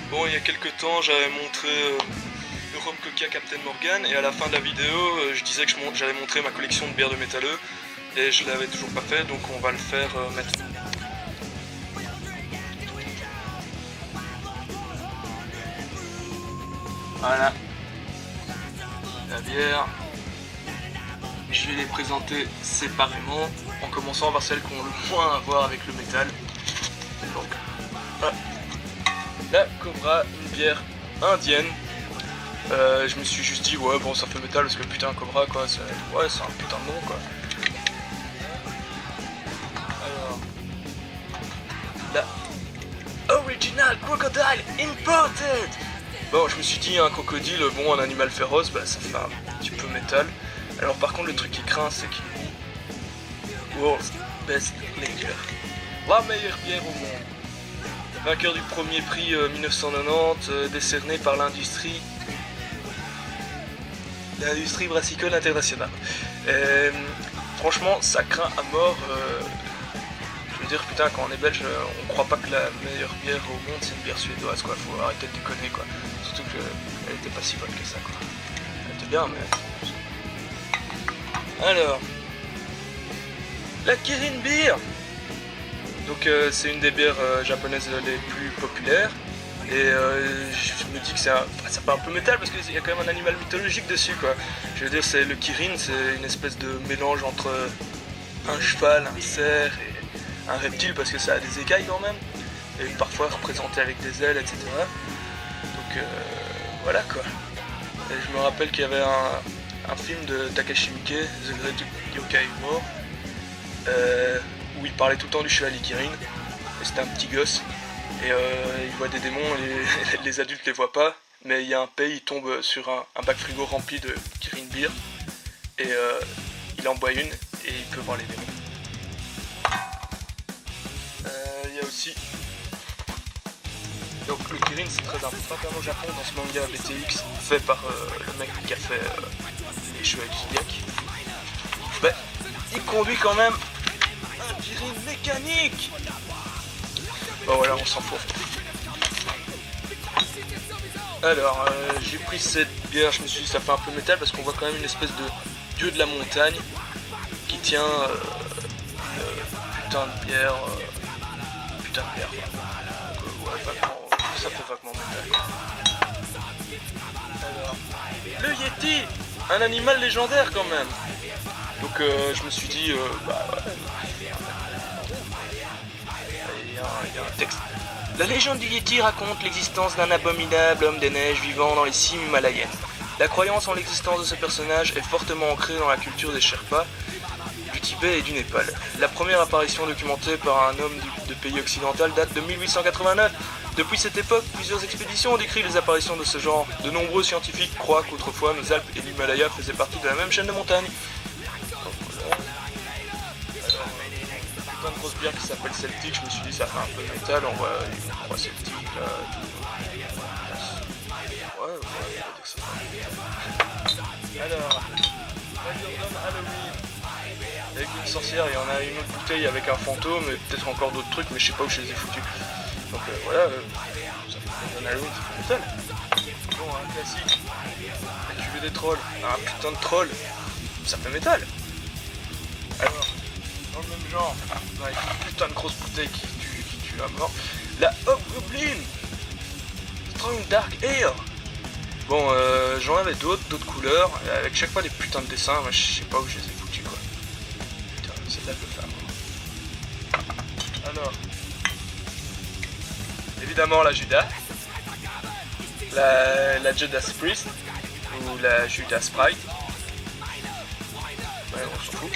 Bon, il y a quelques temps, j'avais montré le rhum coca Captain Morgan, et à la fin de la vidéo, je disais que j'allais montrer ma collection de bières de métalleux, et je l'avais toujours pas fait, donc on va le faire maintenant. Voilà, la bière. Je vais les présenter séparément, en commençant par celles qui ont le moins à voir avec le métal. Donc, la Cobra, une bière indienne. Je me suis juste dit, ouais, bon, ça fait métal parce que putain, Cobra, quoi, c'est un putain de nom, quoi. Alors, la Original Crocodile Imported. Bon, je me suis dit, un crocodile, bon, un animal féroce, bah, ça fait un petit peu métal. Alors, par contre, le truc qui craint, c'est qu'il dit World's Best Lager, la meilleure bière au monde. Vainqueur du premier prix 1990, décerné par l'industrie brassicole internationale. Franchement, ça craint à mort. Je veux dire, putain, quand on est belge, on croit pas que la meilleure bière au monde c'est une bière suédoise, quoi. Faut arrêter de déconner, quoi. Surtout qu'elle était pas si bonne que ça, quoi. Elle était bien, mais. Alors, la Kirin Beer. Donc c'est une des bières japonaises les plus populaires. Et je me dis que ça fait un peu métal parce qu'il y a quand même un animal mythologique dessus, quoi. Je veux dire, c'est le Kirin, c'est une espèce de mélange entre un cheval, un cerf et un reptile parce que ça a des écailles quand même. Et parfois représenté avec des ailes, etc. Donc voilà, quoi. Et je me rappelle qu'il y avait un film de Takashi Miike, The Great Yokai War, où il parlait tout le temps du chevalier Kirin, et c'était un petit gosse, et il voit des démons, et les adultes les voient pas, mais il y a un pays, il tombe sur un bac frigo rempli de Kirin Beer, et il en boit une, et il peut voir les démons. Il y a aussi... Donc le Kirin c'est très important au Japon dans ce manga BTX, fait par le mec qui a fait les Chevaliers du Zodiac. Bah, il conduit quand même un Kirin mécanique. Bon voilà, on s'en fout. Alors, j'ai pris cette bière, je me suis dit ça fait un peu métal parce qu'on voit quand même une espèce de dieu de la montagne qui tient une putain de bière. Putain de bière. Donc, ouais, vaguement, ça fait vaguement métal. Alors, le Yeti, un animal légendaire quand même. Donc je me suis dit, bah ouais. Il y a un texte. La légende du Yeti raconte l'existence d'un abominable homme des neiges vivant dans les cimes himalayennes. La croyance en l'existence de ce personnage est fortement ancrée dans la culture des Sherpas, du Tibet et du Népal. La première apparition documentée par un homme de pays occidental date de 1889. Depuis cette époque, plusieurs expéditions ont décrit les apparitions de ce genre. De nombreux scientifiques croient qu'autrefois nos Alpes et l'Himalaya faisaient partie de la même chaîne de montagnes. Une grosse bière qui s'appelle Celtic, je me suis dit ça fait un peu métal, on voit les croix celtiques là, ouais, on va dire que ça fait. Alors, Majordome Halloween, avec une sorcière, il y en a une autre bouteille avec un fantôme, et peut-être encore d'autres trucs, mais je sais pas où je les ai foutus. Donc voilà, ça fait Majordome Halloween, ça fait métal. Bon, un classique, la cuvée des trolls, un putain de troll, ça fait métal. Alors, dans le même genre, avec une putain de grosse bouteille qui tue à mort, la Hobgoblin Strong Dark Air. Bon, j'en avais d'autres couleurs, avec chaque fois des putains de dessins, moi je sais pas où je les ai foutus, quoi. Putain, c'est de la femme. Alors, évidemment la Judas, la Judas Priest, ou la Judas Sprite. Ouais, on s'en fout.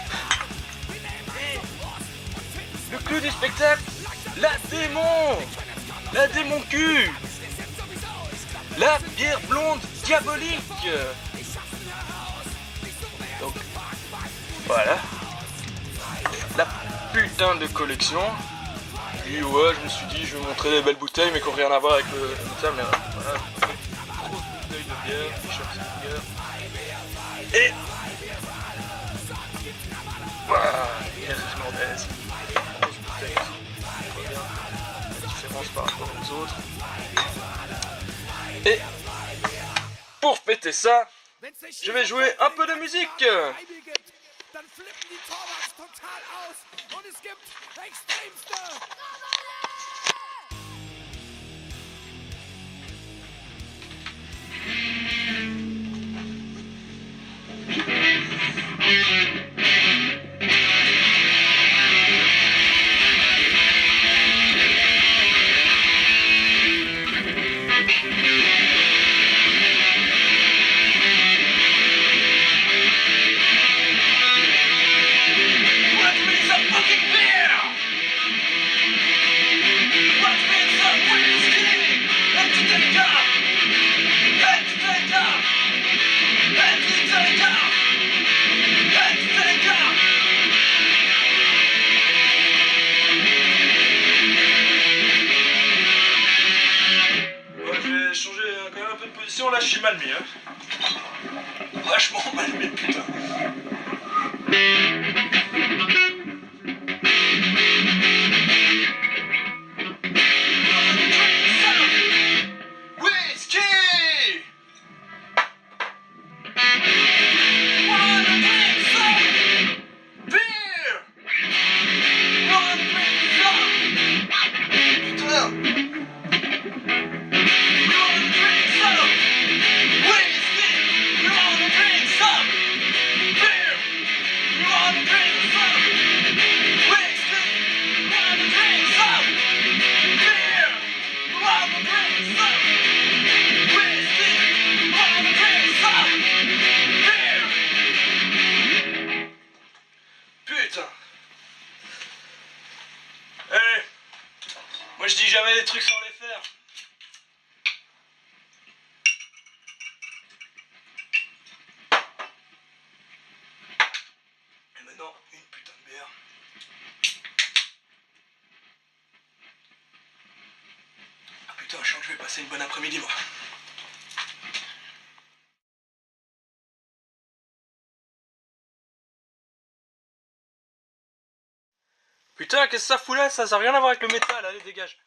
Le clou du spectacle, la démon cul, la bière blonde diabolique. Donc voilà, la putain de collection. Puis ouais, je me suis dit je vais montrer les belles bouteilles mais qui n'ont rien à voir avec le ça, mais voilà, grosse bouteille de bière, t-shirt de bière. Et voilà, bière irlandaise. La différence par rapport aux autres. Et pour fêter ça, je vais jouer un peu de musique. Dann flippen die Torwarts total aus und es gibt extremste. Là je suis mal mis, hein. Vachement mal mis, putain. Moi je dis jamais des trucs sans les faire. Et maintenant, une putain de bière. Ah putain, je sens que je vais passer une bonne après-midi moi. Putain, qu'est-ce que ça fout là? Ça a rien à voir avec le métal, allez dégage.